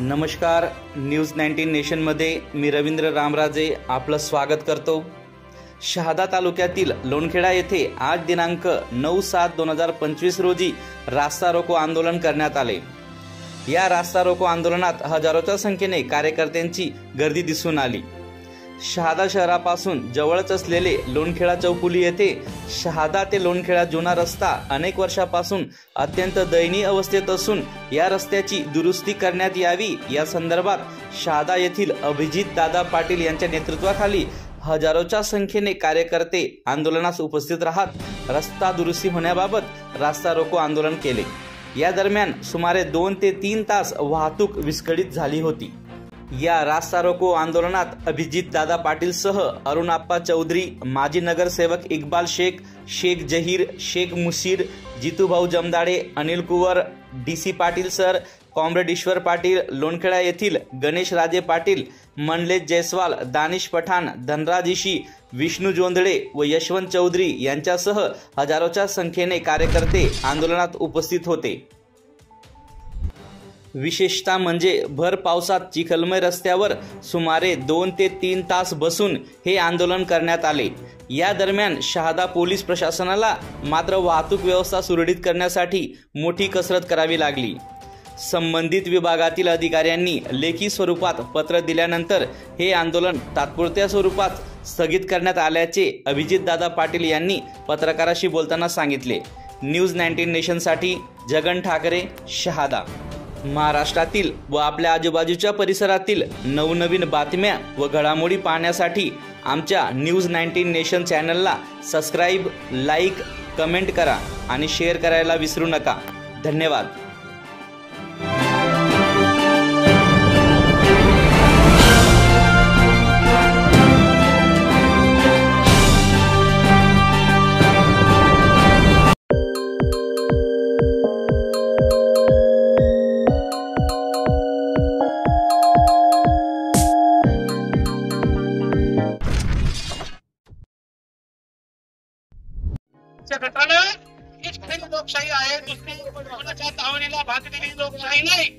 नमस्कार, न्यूज 19 नेशनमध्ये मी रवींद्र रामराजे आपलं स्वागत करतो। शहादा तालुक्यातील लोणखेडा येथे आज दिनांक 9/7/2025 रोजी रास्ता रोको आंदोलन करण्यात आले। या रास्ता रोको आंदोलनात हजारोच्या संख्येने कार्यकर्त्यांची गर्दी दिसून आली। शहादा शहरापासून जवळच असलेले लोणखेडा चौफुली येथे शहादा ते लोणखेडा जुना रस्ता अनेक वर्षापासून अत्यंत दयनीय अवस्थेत असून या रस्त्याची दुरुस्ती करण्यात यावी या संदर्भात शहादा येथील अभिजित दादा पाटील यांच्या नेतृत्वाखाली हजारोच्या संख्येने कार्यकर्ते आंदोलनास उपस्थित राहत रस्ता दुरुस्ती होण्याबाबत रास्ता रोको आंदोलन केले। या दरम्यान सुमारे 2 ते 3 तास वाहतूक विस्कळीत झाली होती। या रास्ता रोको आंदोलनात अभिजित दादा पाटील सह अरुण आप्पा चौधरी, माजी नगरसेवक Iqbal Shaikh, Shaikh Zaheer, Shaikh Mushir, Jitubhau Jamdade, Anil Kuwar, DC Patil sir, comrade Ishwar Patil, Lonkheda येथील गणेश राजे पाटील, मनलेश जयस्वाल, दानिश पठाण, धनराज इशी, विष्णू जोंधळे व यशवंत चौधरी यांच्यासह हजारोच्या संख्येने कार्यकर्ते आंदोलनात उपस्थित होते। विशेषतः म्हणजे भर पावसात चिखलमय रस्त्यावर सुमारे 2 ते 3 तास बसून हे आंदोलन करण्यात आले। या दरम्यान शहादा पोलीस प्रशासनाला मात्र वाहतूक व्यवस्था सुरळीत करण्यासाठी मोठी कसरत करावी लागली। संबंधित विभागातील अधिकाऱ्यांनी लेखी स्वरूपात पत्र दिल्यानंतर हे आंदोलन तात्पुरत्या स्वरूपात स्थगित करण्यात आल्याचे अभिजित दादा पाटील यांनी पत्रकाराशी बोलताना सांगितले। न्यूज 19 नेशनसाठी जगन ठाकरे, शहादा। महाराष्ट्रातील व आपल्या आजूबाजूच्या परिसरातील नवनवीन बातम्या व घडामोडी पाहण्यासाठी आमच्या न्यूज 19 नेशन चॅनलला सबस्क्राईब, लाईक, कमेंट करा आणि शेअर करायला विसरू नका। धन्यवाद। गटानं हीच खरी लोकशाही आहे। दुसरी कोणाच्या दावणीला भागलेली लोकशाही नाही।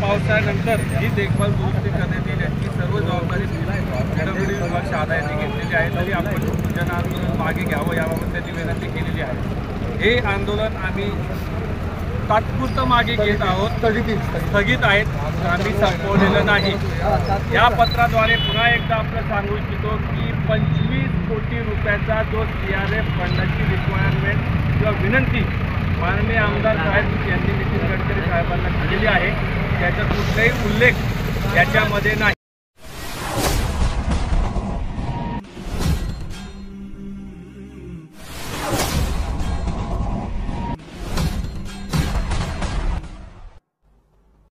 पावसाळ्यानंतर ही देखभाल दुरुस्ती करण्यात येईल याची सर्व जबाबदारी पीडब्ल्यूडी विभाग शहादा यांनी घेतलेली आहे। तरी आपण जन आंदोलन मागे घ्यावं याबाबत त्यांनी विनंती केलेली आहे। हे आंदोलन आम्ही तात्पुरतं मागे घेत आहोत, स्थगित आहेत, आम्ही संपवलेलं नाही। या पत्राद्वारे पुन्हा एकदा आपलं सांगू इच्छितो की 25 कोटी रुपयाचा जो CRF फंडाची रिक्वायरमेंट किंवा विनंती माननीय आमदार साहेब यांनी नितीन गडकरी साहेबांना केलेली आहे, त्याचा कुठलाही उल्लेख याच्यामध्ये नाही।